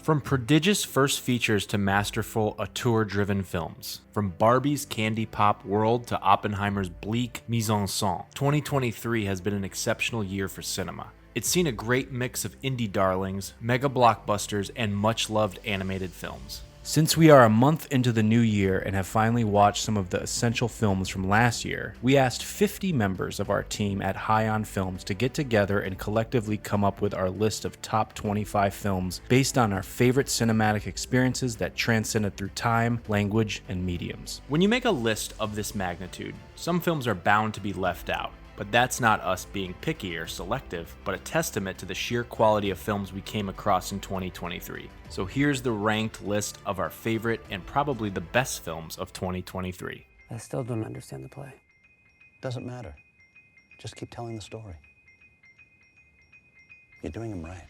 From prodigious first features to masterful auteur-driven films, from Barbie's candy pop world to Oppenheimer's bleak mise-en-scene, 2023 has been an exceptional year for cinema. It's seen a great mix of indie darlings, mega-blockbusters, and much-loved animated films. Since we are a month into the new year and have finally watched some of the essential films from last year, we asked 50 members of our team at High On Films to get together and collectively come up with our list of top 25 films based on our favorite cinematic experiences that transcended through time, language, and mediums. When you make a list of this magnitude, some films are bound to be left out. But that's not us being picky or selective, but a testament to the sheer quality of films we came across in 2023. So here's the ranked list of our favorite and probably the best films of 2023. I still don't understand the play. Doesn't matter. Just keep telling the story. You're doing them right.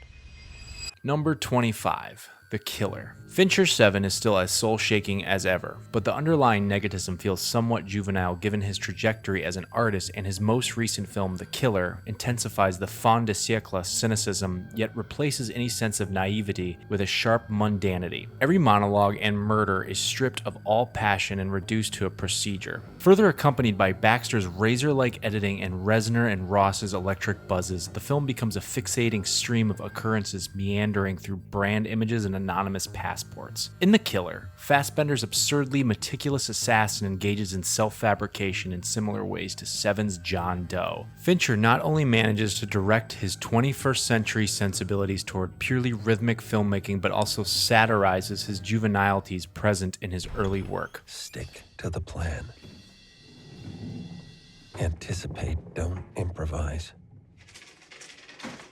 Number 25. The Killer. Fincher's Seven is still as soul-shaking as ever, but the underlying negativism feels somewhat juvenile given his trajectory as an artist, and his most recent film, The Killer, intensifies the fin de siècle cynicism, yet replaces any sense of naivety with a sharp mundanity. Every monologue and murder is stripped of all passion and reduced to a procedure. Further accompanied by Baxter's razor-like editing and Reznor and Ross's electric buzzes, the film becomes a fixating stream of occurrences meandering through brand images and anonymous passports. In The Killer, Fassbender's absurdly meticulous assassin engages in self-fabrication in similar ways to Seven's John Doe. Fincher not only manages to direct his 21st century sensibilities toward purely rhythmic filmmaking, but also satirizes his juvenilities present in his early work. Stick to the plan. Anticipate, don't improvise.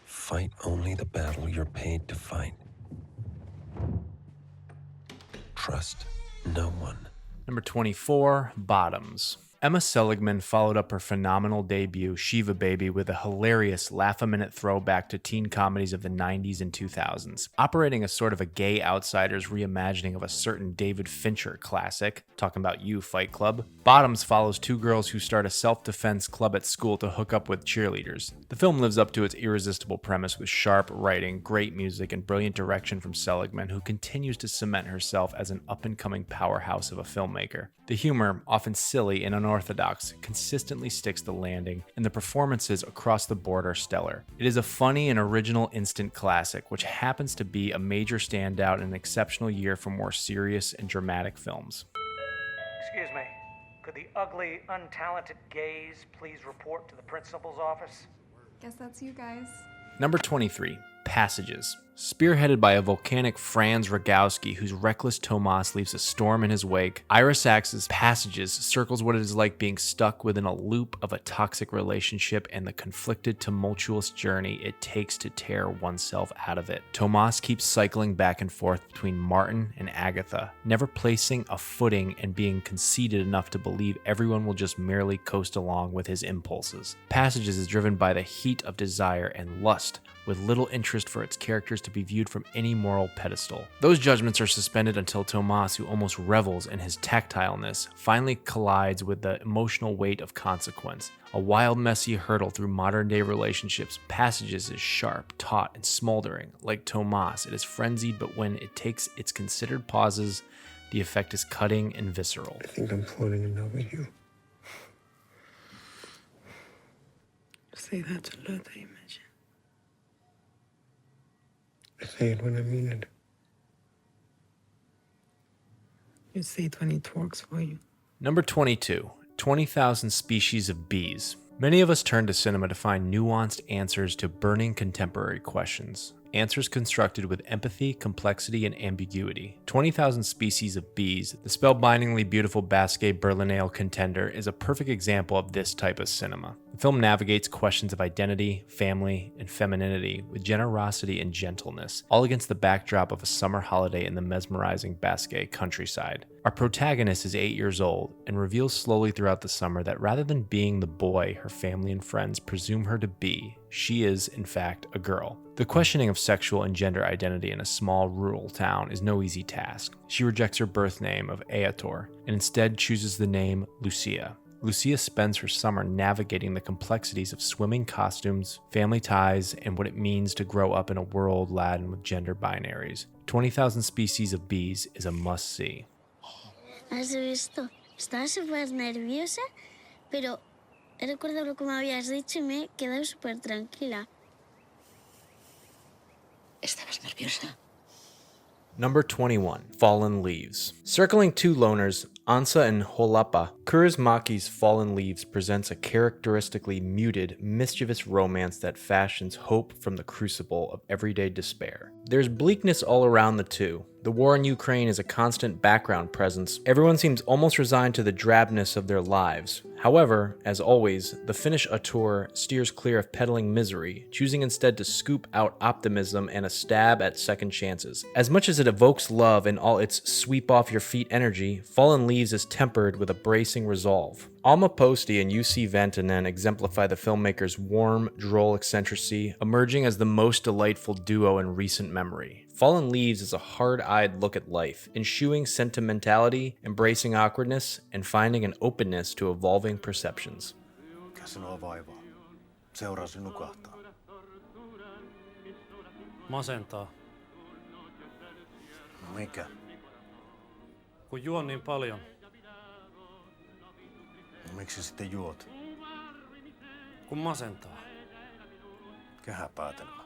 Fight only the battle you're paid to fight. Trust no one. Number 24, Bottoms. Emma Seligman followed up her phenomenal debut, Shiva Baby, with a hilarious laugh-a-minute throwback to teen comedies of the 90s and 2000s. Operating as sort of a gay outsider's reimagining of a certain David Fincher classic, talking about you, Fight Club, Bottoms follows two girls who start a self-defense club at school to hook up with cheerleaders. The film lives up to its irresistible premise with sharp writing, great music, and brilliant direction from Seligman, who continues to cement herself as an up-and-coming powerhouse of a filmmaker. The humor, often silly and unorthodox, consistently sticks the landing, and the performances across the board are stellar. It is a funny and original instant classic, which happens to be a major standout in an exceptional year for more serious and dramatic films. Excuse me, could the ugly, untalented gays please report to the principal's office? Guess that's you guys. Number 23, Passages. Spearheaded by a volcanic Franz Rogowski whose reckless Tomas leaves a storm in his wake, Ira Sachs's Passages circles what it is like being stuck within a loop of a toxic relationship and the conflicted, tumultuous journey it takes to tear oneself out of it. Tomas keeps cycling back and forth between Martin and Agatha, never placing a footing and being conceited enough to believe everyone will just merely coast along with his impulses. Passages is driven by the heat of desire and lust, with little interest for its characters to be viewed from any moral pedestal. Those judgments are suspended until Tomas, who almost revels in his tactileness, finally collides with the emotional weight of consequence. A wild, messy hurdle through modern-day relationships, Passages is sharp, taut, and smoldering. Like Tomas, it is frenzied, but when it takes its considered pauses, the effect is cutting and visceral. I think I'm falling in love with you. Say that to love that you mentioned. I say it when I mean it. You say it when it works for you. Number 22, 20,000 Species of Bees. Many of us turn to cinema to find nuanced answers to burning contemporary questions. Answers constructed with empathy, complexity, and ambiguity. 20,000 Species of Bees, the spellbindingly beautiful Basque Berlinale contender, is a perfect example of this type of cinema. The film navigates questions of identity, family, and femininity with generosity and gentleness, all against the backdrop of a summer holiday in the mesmerizing Basque countryside. Our protagonist is 8 years old and reveals slowly throughout the summer that rather than being the boy her family and friends presume her to be, she is, in fact, a girl. The questioning of sexual and gender identity in a small rural town is no easy task. She rejects her birth name of Aotor and instead chooses the name Lucia. Lucia spends her summer navigating the complexities of swimming costumes, family ties, and what it means to grow up in a world laden with gender binaries. 20,000 Species of Bees is a must-see. ¿Has visto? Estaba súper nerviosa, pero he recordado lo que me habías dicho y me he quedado súper tranquila. ¿Estabas nerviosa? Number 21, Fallen Leaves. Circling two loners, Ansa and Holapa, Kurosmaki's Fallen Leaves presents a characteristically muted, mischievous romance that fashions hope from the crucible of everyday despair. There's bleakness all around the two. The war in Ukraine is a constant background presence. Everyone seems almost resigned to the drabness of their lives. However, as always, the Finnish auteur steers clear of peddling misery, choosing instead to scoop out optimism and a stab at second chances. As much as it evokes love in all its sweep-off-your-feet energy, Fallen Leaves is tempered with a bracing resolve. Alma Posti and UC Vantanen exemplify the filmmaker's warm, droll eccentricity, emerging as the most delightful duo in recent memory. Fallen Leaves is a hard-eyed look at life, eschewing sentimentality, embracing awkwardness, and finding an openness to evolving perceptions. Masentaa. Mikä? Kun juon niin paljon. Miksi sitten juot? Kun masentaa. Kehäpäätelmä.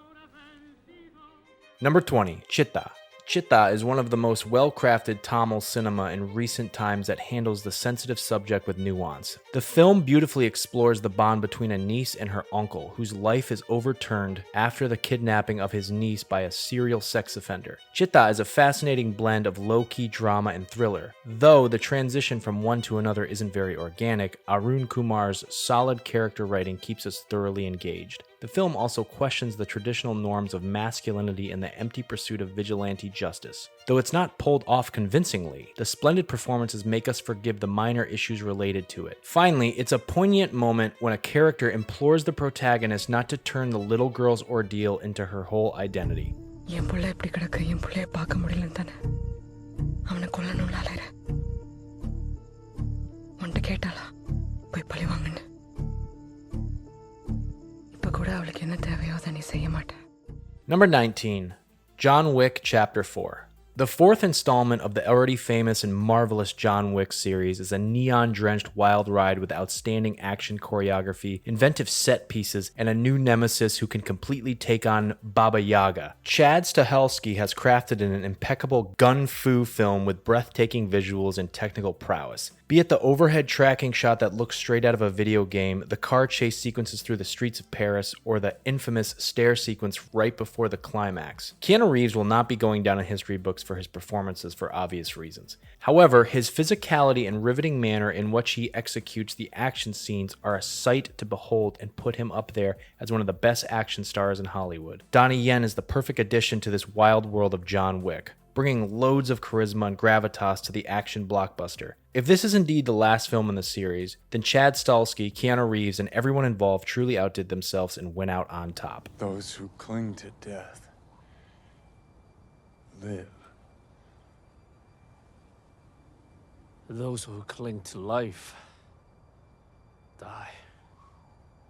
Number 20, Chitta. Chitta is one of the most well-crafted Tamil cinema in recent times that handles the sensitive subject with nuance. The film beautifully explores the bond between a niece and her uncle, whose life is overturned after the kidnapping of his niece by a serial sex offender. Chitta is a fascinating blend of low-key drama and thriller. Though the transition from one to another isn't very organic, Arun Kumar's solid character writing keeps us thoroughly engaged. The film also questions the traditional norms of masculinity and the empty pursuit of vigilante justice. Though it's not pulled off convincingly, the splendid performances make us forgive the minor issues related to it. Finally, it's a poignant moment when a character implores the protagonist not to turn the little girl's ordeal into her whole identity. Number 19, John Wick Chapter 4. The fourth installment of the already famous and marvelous John Wick series is a neon-drenched wild ride with outstanding action choreography, inventive set pieces, and a new nemesis who can completely take on Baba Yaga. Chad Stahelski has crafted an impeccable gun-fu film with breathtaking visuals and technical prowess. Be it the overhead tracking shot that looks straight out of a video game, the car chase sequences through the streets of Paris, or the infamous stair sequence right before the climax. Keanu Reeves will not be going down in history books for his performances for obvious reasons. However, his physicality and riveting manner in which he executes the action scenes are a sight to behold and put him up there as one of the best action stars in Hollywood. Donnie Yen is the perfect addition to this wild world of John Wick, bringing loads of charisma and gravitas to the action blockbuster. If this is indeed the last film in the series, then Chad Stahelski, Keanu Reeves, and everyone involved truly outdid themselves and went out on top. Those who cling to death live. Those who cling to life die.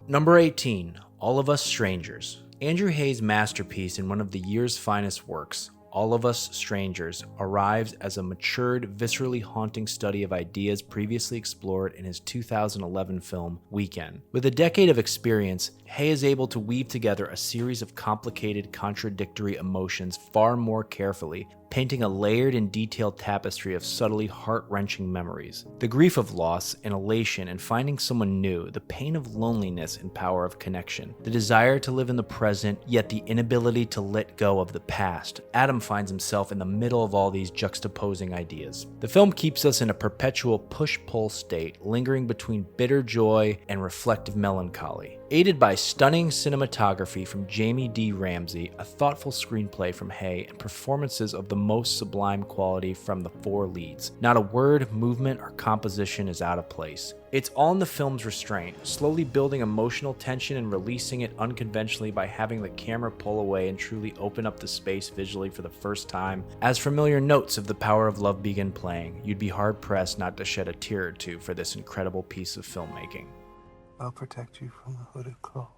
Number 18, All of Us Strangers. Andrew Hay's masterpiece in one of the year's finest works, All of Us Strangers, arrives as a matured, viscerally haunting study of ideas previously explored in his 2011 film, Weekend. With a decade of experience, Hay is able to weave together a series of complicated, contradictory emotions far more carefully, painting a layered and detailed tapestry of subtly heart-wrenching memories. The grief of loss and elation in finding someone new, the pain of loneliness and power of connection, the desire to live in the present, yet the inability to let go of the past. Adam finds himself in the middle of all these juxtaposing ideas. The film keeps us in a perpetual push-pull state, lingering between bitter joy and reflective melancholy. Aided by stunning cinematography from Jamie D. Ramsey, a thoughtful screenplay from Hay, and performances of the most sublime quality from the 4 leads, not a word, movement, or composition is out of place. It's all in the film's restraint, slowly building emotional tension and releasing it unconventionally by having the camera pull away and truly open up the space visually for the first time. As familiar notes of the power of love begin playing, you'd be hard-pressed not to shed a tear or two for this incredible piece of filmmaking. I'll protect you from the hooded claw.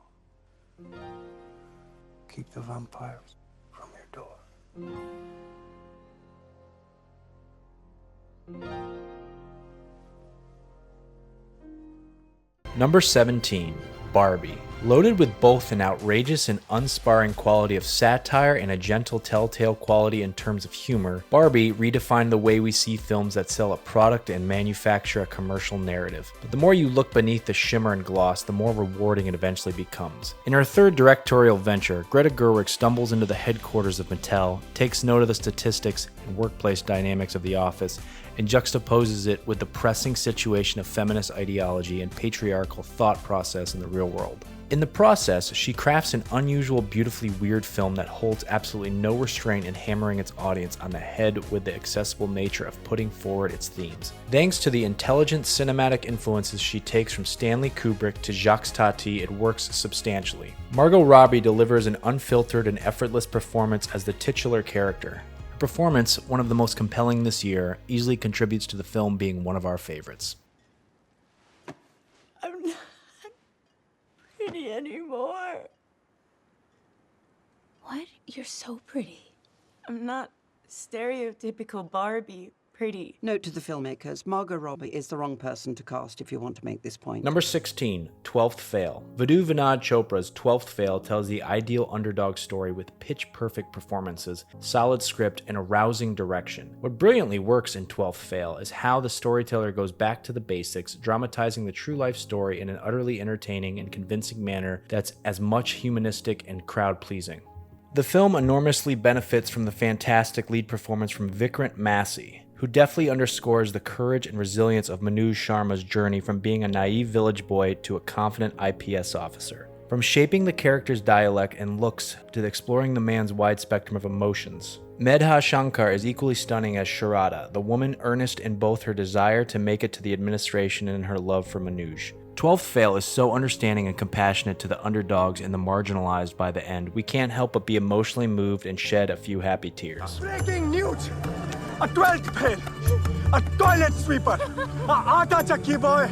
Keep the vampires from your door. Number 17, Barbie. Loaded with both an outrageous and unsparing quality of satire and a gentle telltale quality in terms of humor, Barbie redefined the way we see films that sell a product and manufacture a commercial narrative. But the more you look beneath the shimmer and gloss, the more rewarding it eventually becomes. In her third directorial venture, Greta Gerwig stumbles into the headquarters of Mattel, takes note of the statistics and workplace dynamics of the office, and juxtaposes it with the pressing situation of feminist ideology and patriarchal thought process in the real world. In the process, she crafts an unusual, beautifully weird film that holds absolutely no restraint in hammering its audience on the head with the accessible nature of putting forward its themes. Thanks to the intelligent cinematic influences she takes from Stanley Kubrick to Jacques Tati, it works substantially. Margot Robbie delivers an unfiltered and effortless performance as the titular character. Her performance, one of the most compelling this year, easily contributes to the film being one of our favorites. I'm not pretty anymore. What? You're so pretty. I'm not stereotypical Barbie pretty. Note to the filmmakers, Margot Robbie is the wrong person to cast if you want to make this point. Number 16, 12th Fail. Vidhu Vinod Chopra's 12th Fail tells the ideal underdog story with pitch-perfect performances, solid script, and a rousing direction. What brilliantly works in 12th Fail is how the storyteller goes back to the basics, dramatizing the true-life story in an utterly entertaining and convincing manner that's as much humanistic and crowd-pleasing. The film enormously benefits from the fantastic lead performance from Vikrant Massey, who deftly underscores the courage and resilience of Manoj Sharma's journey from being a naive village boy to a confident IPS officer. From shaping the character's dialect and looks to exploring the man's wide spectrum of emotions. Medha Shankar is equally stunning as Sharada, the woman earnest in both her desire to make it to the administration and her love for Manoj. 12th Fail is so understanding and compassionate to the underdogs and the marginalized by the end, we can't help but be emotionally moved and shed a few happy tears. Breaking news! A 12th Fail! A toilet sweeper! A aata chakki boy!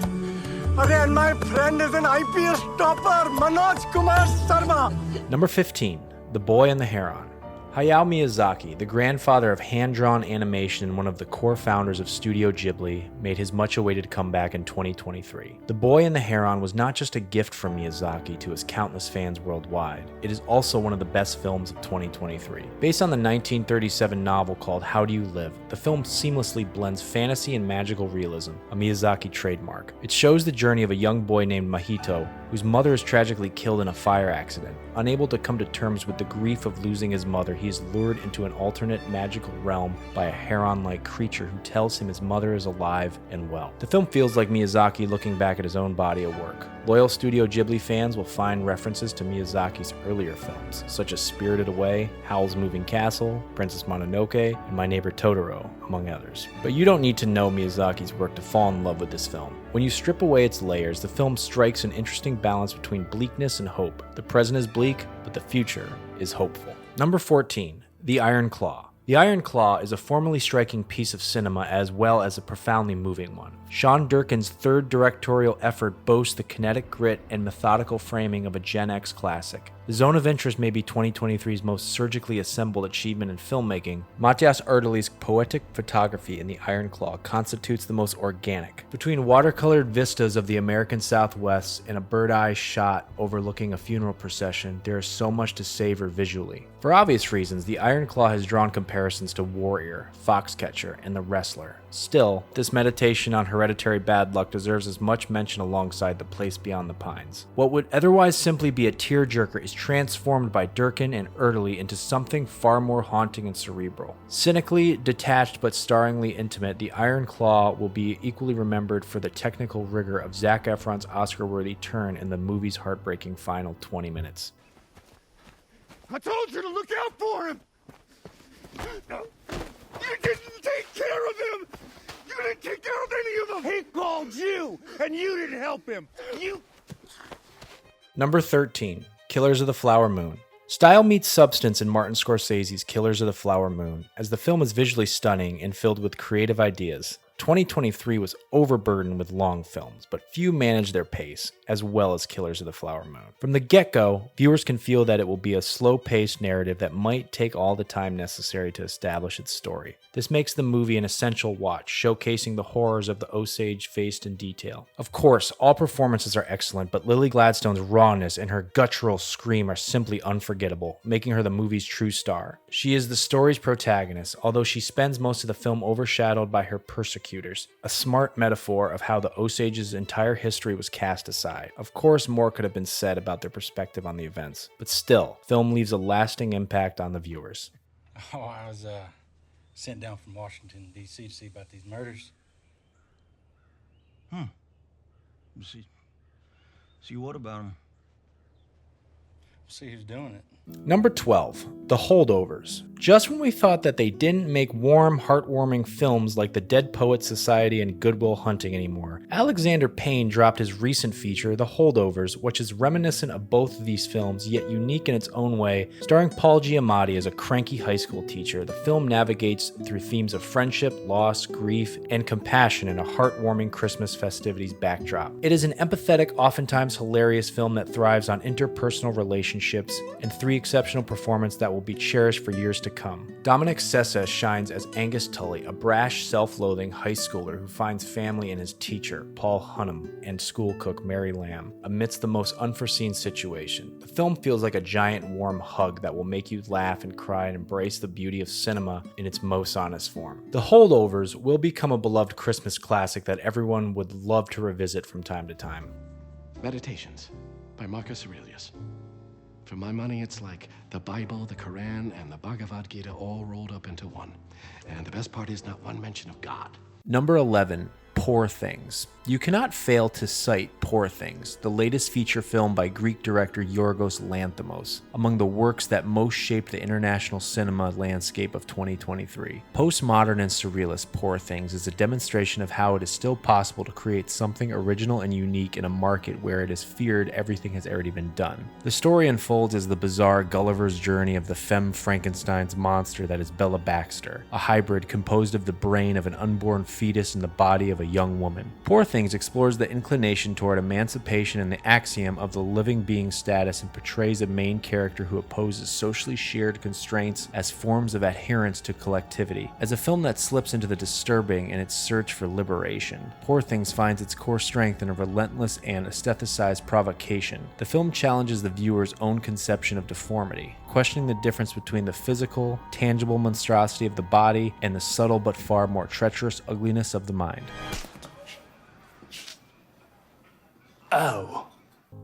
And my friend is an IPS topper, Manoj Kumar Sharma! Number 15, The Boy and the Heron. Hayao Miyazaki, the grandfather of hand-drawn animation and one of the core founders of Studio Ghibli, made his much-awaited comeback in 2023. The Boy and the Heron was not just a gift from Miyazaki to his countless fans worldwide, it is also one of the best films of 2023. Based on the 1937 novel called How Do You Live, the film seamlessly blends fantasy and magical realism, a Miyazaki trademark. It shows the journey of a young boy named Mahito, whose mother is tragically killed in a fire accident. Unable to come to terms with the grief of losing his mother, he is lured into an alternate magical realm by a heron-like creature who tells him his mother is alive and well. The film feels like Miyazaki looking back at his own body of work. Loyal Studio Ghibli fans will find references to Miyazaki's earlier films, such as Spirited Away, Howl's Moving Castle, Princess Mononoke, and My Neighbor Totoro, among others. But you don't need to know Miyazaki's work to fall in love with this film. When you strip away its layers, the film strikes an interesting balance between bleakness and hope. The present is bleak, but the future is hopeful. Number 14, The Iron Claw. The Iron Claw is a formally striking piece of cinema as well as a profoundly moving one. Sean Durkin's third directorial effort boasts the kinetic grit and methodical framing of a Gen X classic. The Zone of Interest may be 2023's most surgically assembled achievement in filmmaking. Matthias Erdely's poetic photography in The Iron Claw constitutes the most organic. Between watercolored vistas of the American Southwest and a bird-eye shot overlooking a funeral procession, there is so much to savor visually. For obvious reasons, The Iron Claw has drawn comparisons comparisons to Warrior, Foxcatcher, and The Wrestler. Still, this meditation on hereditary bad luck deserves as much mention alongside The Place Beyond the Pines. What would otherwise simply be a tearjerker is transformed by Durkin and Erdely into something far more haunting and cerebral. Cynically, detached but starringly intimate, The Iron Claw will be equally remembered for the technical rigor of Zac Efron's Oscar-worthy turn in the movie's heartbreaking final 20 minutes. I told you to look out for him! You didn't take care of him! You didn't take care of any of them! He called you, and you didn't help him! Number 13, Killers of the Flower Moon. Style meets substance in Martin Scorsese's Killers of the Flower Moon, as the film is visually stunning and filled with creative ideas. 2023 was overburdened with long films, but few managed their pace, as well as Killers of the Flower Moon. From the get-go, viewers can feel that it will be a slow-paced narrative that might take all the time necessary to establish its story. This makes the movie an essential watch, showcasing the horrors of the Osage faced in detail. Of course, all performances are excellent, but Lily Gladstone's rawness and her guttural scream are simply unforgettable, making her the movie's true star. She is the story's protagonist, although she spends most of the film overshadowed by her persecutors, a smart metaphor of how the Osage's entire history was cast aside. Of course, more could have been said about their perspective on the events, but still, film leaves a lasting impact on the viewers. Oh, I was sent down from Washington, D.C. to see about these murders. See what about them? See who's doing it. Number 12, The Holdovers. Just when we thought that they didn't make warm, heartwarming films like The Dead Poets Society and Good Will Hunting anymore, Alexander Payne dropped his recent feature, The Holdovers, which is reminiscent of both of these films, yet unique in its own way. Starring Paul Giamatti as a cranky high school teacher, the film navigates through themes of friendship, loss, grief, and compassion in a heartwarming Christmas festivities backdrop. It is an empathetic, oftentimes hilarious film that thrives on interpersonal relationships and three exceptional performances that will be cherished for years to come. Dominic Sessa shines as Angus Tully, a brash, self-loathing high schooler who finds family in his teacher, Paul Hunnam, and school cook Mary Lamb, amidst the most unforeseen situation. The film feels like a giant warm hug that will make you laugh and cry and embrace the beauty of cinema in its most honest form. The Holdovers will become a beloved Christmas classic that everyone would love to revisit from time to time. Meditations by Marcus Aurelius. For my money, it's like the Bible, the Quran, and the Bhagavad Gita all rolled up into one. And the best part is not one mention of God. Number 11, Poor Things. You cannot fail to cite Poor Things, the latest feature film by Greek director Yorgos Lanthimos, among the works that most shaped the international cinema landscape of 2023. Postmodern and surrealist Poor Things is a demonstration of how it is still possible to create something original and unique in a market where it is feared everything has already been done. The story unfolds as the bizarre Gulliver's journey of the femme Frankenstein's monster that is Bella Baxter, a hybrid composed of the brain of an unborn fetus and the body of a young woman. Poor Things explores the inclination toward emancipation and the axiom of the living being status and portrays a main character who opposes socially shared constraints as forms of adherence to collectivity. As a film that slips into the disturbing in its search for liberation, Poor Things finds its core strength in a relentless and aestheticized provocation. The film challenges the viewer's own conception of deformity, questioning the difference between the physical, tangible monstrosity of the body and the subtle but far more treacherous ugliness of the mind. Oh.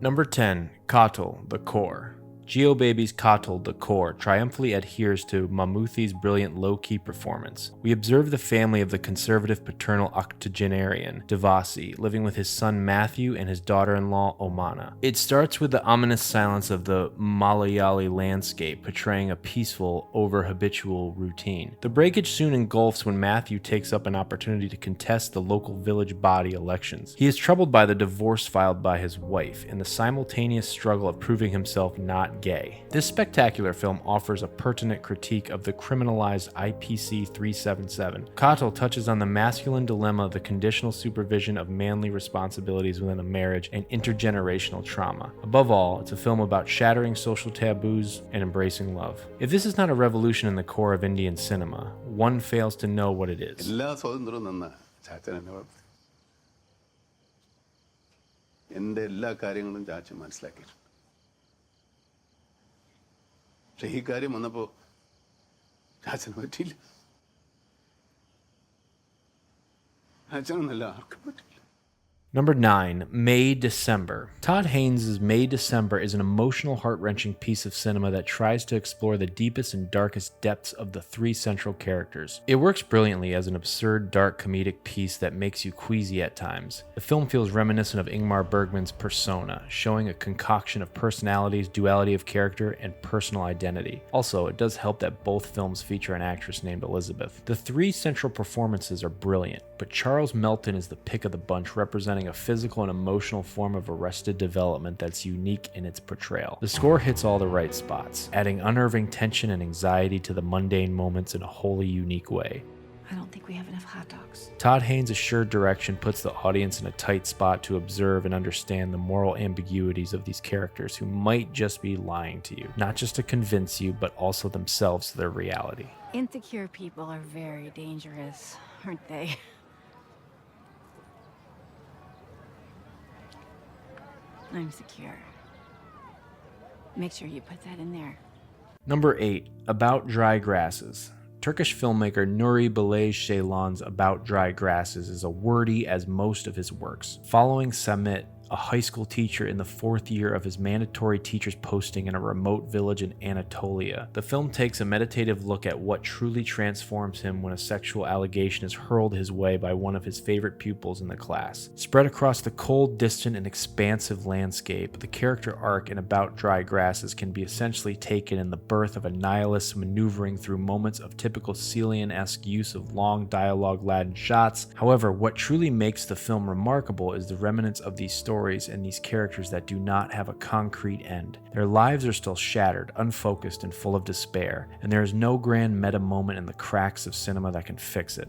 Number 10, Kotal, the Core. GeoBaby's Kotal, the Core, triumphantly adheres to Mammoothy's brilliant low-key performance. We observe the family of the conservative paternal octogenarian, Devasi, living with his son Matthew and his daughter-in-law Omana. It starts with the ominous silence of the Malayali landscape, portraying a peaceful, over-habitual routine. The breakage soon engulfs when Matthew takes up an opportunity to contest the local village body elections. He is troubled by the divorce filed by his wife and the simultaneous struggle of proving himself not gay. This spectacular film offers a pertinent critique of the criminalized IPC 377. Kotal touches on the masculine dilemma of the conditional supervision of manly responsibilities within a marriage and intergenerational trauma. Above all, it's a film about shattering social taboos and embracing love. If this is not a revolution in the core of Indian cinema, one fails to know what it is. പക്ഷെ ഈ കാര്യം വന്നപ്പോൾ That's an ordeal. That's an alark. Number 9, May December. Todd Haynes' May December is an emotional, heart-wrenching piece of cinema that tries to explore the deepest and darkest depths of the 3 central characters. It works brilliantly as an absurd, dark comedic piece that makes you queasy at times. The film feels reminiscent of Ingmar Bergman's Persona, showing a concoction of personalities, duality of character, and personal identity. Also, it does help that both films feature an actress named Elizabeth. The 3 central performances are brilliant, but Charles Melton is the pick of the bunch, representing a physical and emotional form of arrested development that's unique in its portrayal. The score hits all the right spots, adding unnerving tension and anxiety to the mundane moments in a wholly unique way. I don't think we have enough hot dogs. Todd Haynes' assured direction puts the audience in a tight spot to observe and understand the moral ambiguities of these characters who might just be lying to you, not just to convince you, but also themselves to their reality. Insecure people are very dangerous, aren't they? I'm secure. Make sure you put that in there. Number 8, About Dry Grasses. Turkish filmmaker Nuri Bilge Ceylan's About Dry Grasses is as wordy as most of his works. Following Samit, a high school teacher in the 4th year of his mandatory teacher's posting in a remote village in Anatolia, the film takes a meditative look at what truly transforms him when a sexual allegation is hurled his way by one of his favorite pupils in the class. Spread across the cold, distant, and expansive landscape, the character arc in About Dry Grasses can be essentially taken in the birth of a nihilist maneuvering through moments of typical Celian-esque use of long dialogue-laden shots. However, what truly makes the film remarkable is the remnants of these stories and these characters that do not have a concrete end. Their lives are still shattered, unfocused, and full of despair, and there is no grand meta moment in the cracks of cinema that can fix it.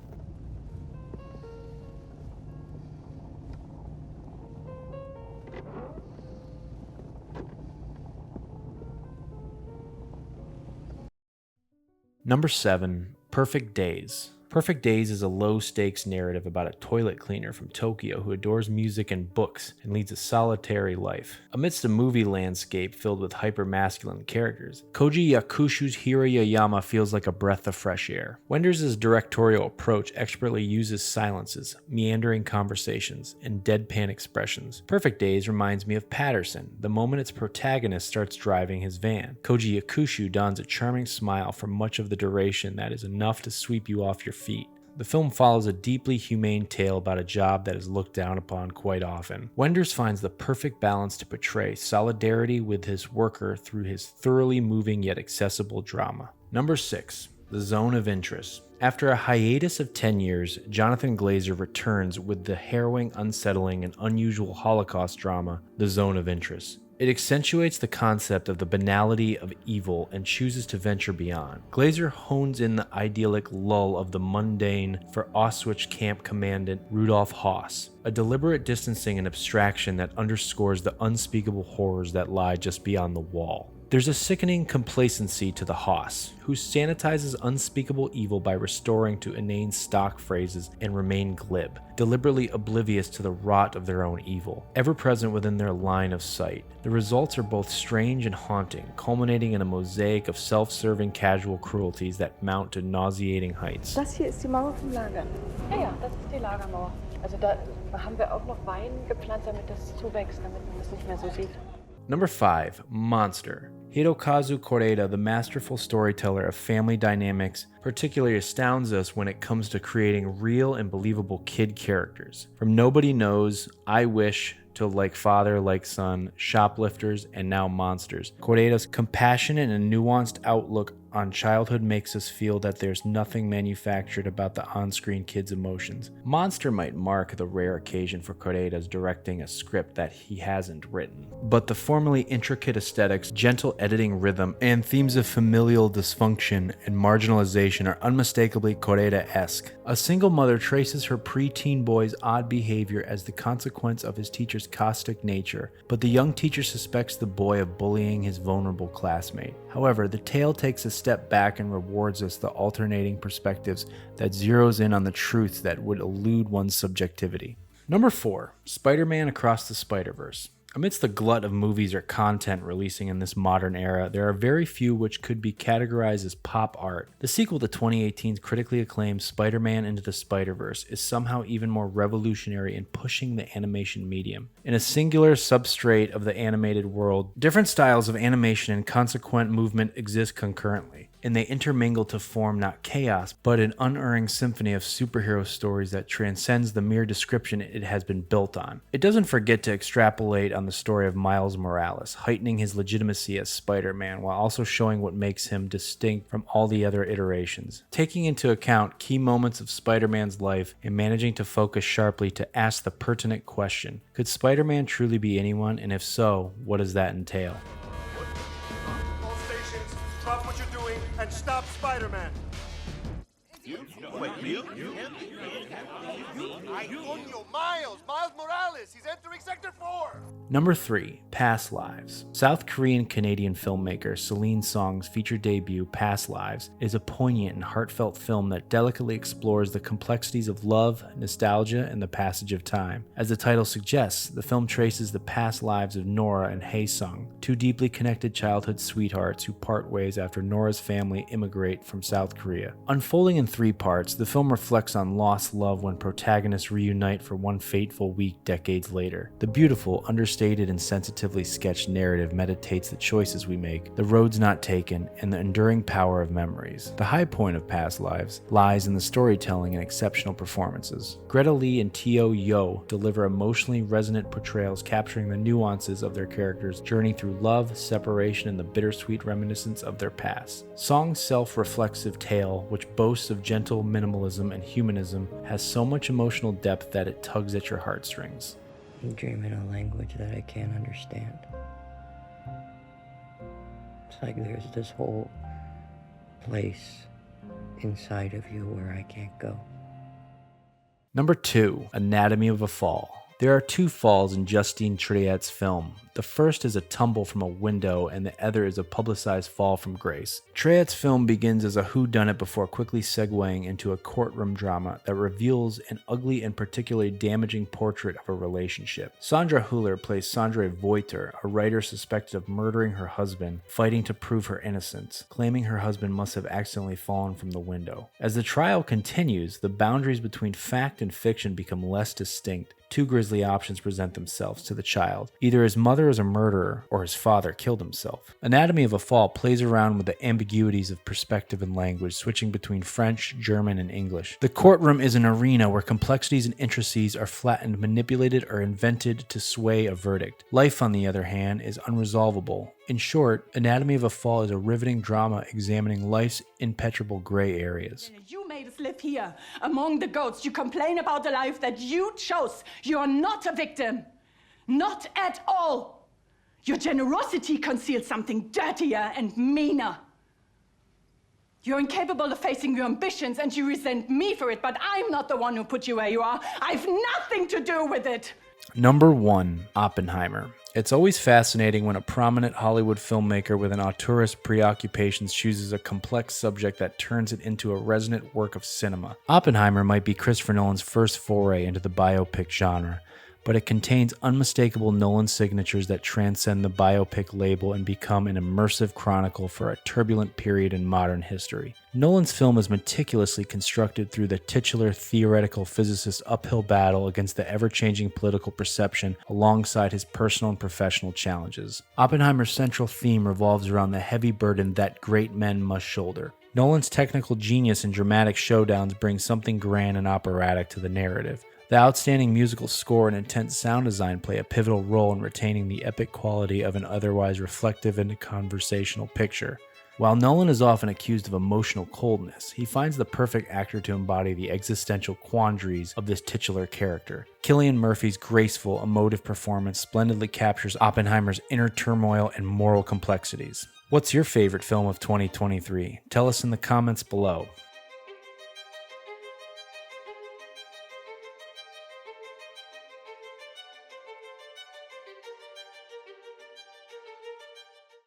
Number 7, Perfect Days. Perfect Days is a low-stakes narrative about a toilet cleaner from Tokyo who adores music and books and leads a solitary life. Amidst a movie landscape filled with hyper-masculine characters, Koji Yakushu's Hirayama feels like a breath of fresh air. Wenders' directorial approach expertly uses silences, meandering conversations, and deadpan expressions. Perfect Days reminds me of Patterson, the moment its protagonist starts driving his van. Koji Yakushu dons a charming smile for much of the duration that is enough to sweep you off your feet. The film follows a deeply humane tale about a job that is looked down upon quite often. Wenders finds the perfect balance to portray solidarity with his worker through his thoroughly moving yet accessible drama. Number 6, The Zone of Interest. After a hiatus of 10 years, Jonathan Glazer returns with the harrowing, unsettling, and unusual Holocaust drama, The Zone of Interest. It accentuates the concept of the banality of evil and chooses to venture beyond. Glazer hones in the idyllic lull of the mundane for Auschwitz camp commandant Rudolf Höss, a deliberate distancing and abstraction that underscores the unspeakable horrors that lie just beyond the wall. There's a sickening complacency to the Höss, who sanitizes unspeakable evil by restoring to inane stock phrases and remain glib, deliberately oblivious to the rot of their own evil, ever present within their line of sight. The results are both strange and haunting, culminating in a mosaic of self-serving casual cruelties that mount to nauseating heights. Das hier ist die Mauer vom Lager. Ja, das ist die Lagermauer. Also da haben wir auch noch Wein gepflanzt, damit das zuwächst, damit man das nicht mehr so sieht. Number 5, Monster. Hirokazu Koreeda, the masterful storyteller of family dynamics, particularly astounds us when it comes to creating real and believable kid characters. From Nobody Knows, I Wish, to Like Father, Like Son, Shoplifters, and now Monsters. Koreeda's compassionate and nuanced outlook on childhood makes us feel that there's nothing manufactured about the on-screen kid's emotions. Monster might mark the rare occasion for Koreeda's directing a script that he hasn't written. But the formally intricate aesthetics, gentle editing rhythm, and themes of familial dysfunction and marginalization are unmistakably Koreeda-esque. A single mother traces her preteen boy's odd behavior as the consequence of his teacher's caustic nature, but the young teacher suspects the boy of bullying his vulnerable classmate. However, the tale takes a step back and rewards us the alternating perspectives that zeroes in on the truths that would elude one's subjectivity. Number 4, Spider-Man Across the Spiderverse. Amidst the glut of movies or content releasing in this modern era, there are very few which could be categorized as pop art. The sequel to 2018's critically acclaimed Spider-Man Into the Spiderverse is somehow even more revolutionary in pushing the animation medium. In a singular substrate of the animated world, different styles of animation and consequent movement exist concurrently, and they intermingle to form not chaos, but an unerring symphony of superhero stories that transcends the mere description it has been built on. It doesn't forget to extrapolate on the story of Miles Morales, heightening his legitimacy as Spider-Man while also showing what makes him distinct from all the other iterations. Taking into account key moments of Spider-Man's life and managing to focus sharply to ask the pertinent question, could Spider-Man truly be anyone, and if so, what does that entail? All stations, drop what you're doing and stop Spider-Man. Miles Morales, he's entering Sector 4! Number 3, Past Lives. South Korean-Canadian filmmaker Celine Song's feature debut, Past Lives, is a poignant and heartfelt film that delicately explores the complexities of love, nostalgia, and the passage of time. As the title suggests, the film traces the past lives of Nora and Hae-sung, two deeply connected childhood sweethearts who part ways after Nora's family immigrate from South Korea. Unfolding in 3 parts, the film reflects on lost love when protagonists reunite for one fateful week decades later. The beautiful, understated, and sensitively sketched narrative meditates the choices we make, the roads not taken, and the enduring power of memories. The high point of Past Lives lies in the storytelling and exceptional performances. Greta Lee and Teo Yo deliver emotionally resonant portrayals capturing the nuances of their characters' journey through love, separation, and the bittersweet reminiscence of their past. Song's self-reflexive tale, which boasts of gentle minimalism and humanism, has so much emotional depth that it tugs at your heartstrings. You dream in a language that I can't understand. It's like there's this whole place inside of you where I can't go. Number 2, Anatomy of a Fall. There are 2 falls in Justine Triet's film. The first is a tumble from a window, and the other is a publicized fall from grace. Triet's film begins as a whodunit before quickly segueing into a courtroom drama that reveals an ugly and particularly damaging portrait of a relationship. Sandra Hüller plays Sandra Voiter, a writer suspected of murdering her husband, fighting to prove her innocence, claiming her husband must have accidentally fallen from the window. As the trial continues, the boundaries between fact and fiction become less distinct. 2 grisly options present themselves to the child. Either his mother is a murderer or his father killed himself. Anatomy of a Fall plays around with the ambiguities of perspective and language, switching between French, German, and English. The courtroom is an arena where complexities and intricacies are flattened, manipulated, or invented to sway a verdict. Life, on the other hand, is unresolvable. In short, Anatomy of a Fall is a riveting drama examining life's impenetrable gray areas. You made us live here, among the goats. You complain about the life that you chose. You are not a victim. Not at all. Your generosity conceals something dirtier and meaner. You're incapable of facing your ambitions and you resent me for it, but I'm not the one who put you where you are. I've nothing to do with it. Number 1, Oppenheimer. It's always fascinating when a prominent Hollywood filmmaker with an auteurist preoccupations chooses a complex subject that turns it into a resonant work of cinema. Oppenheimer might be Christopher Nolan's first foray into the biopic genre, but it contains unmistakable Nolan signatures that transcend the biopic label and become an immersive chronicle for a turbulent period in modern history. Nolan's film is meticulously constructed through the titular theoretical physicist's uphill battle against the ever-changing political perception alongside his personal and professional challenges. Oppenheimer's central theme revolves around the heavy burden that great men must shoulder. Nolan's technical genius and dramatic showdowns bring something grand and operatic to the narrative. The outstanding musical score and intense sound design play a pivotal role in retaining the epic quality of an otherwise reflective and conversational picture. While Nolan is often accused of emotional coldness, he finds the perfect actor to embody the existential quandaries of this titular character. Cillian Murphy's graceful, emotive performance splendidly captures Oppenheimer's inner turmoil and moral complexities. What's your favorite film of 2023? Tell us in the comments below.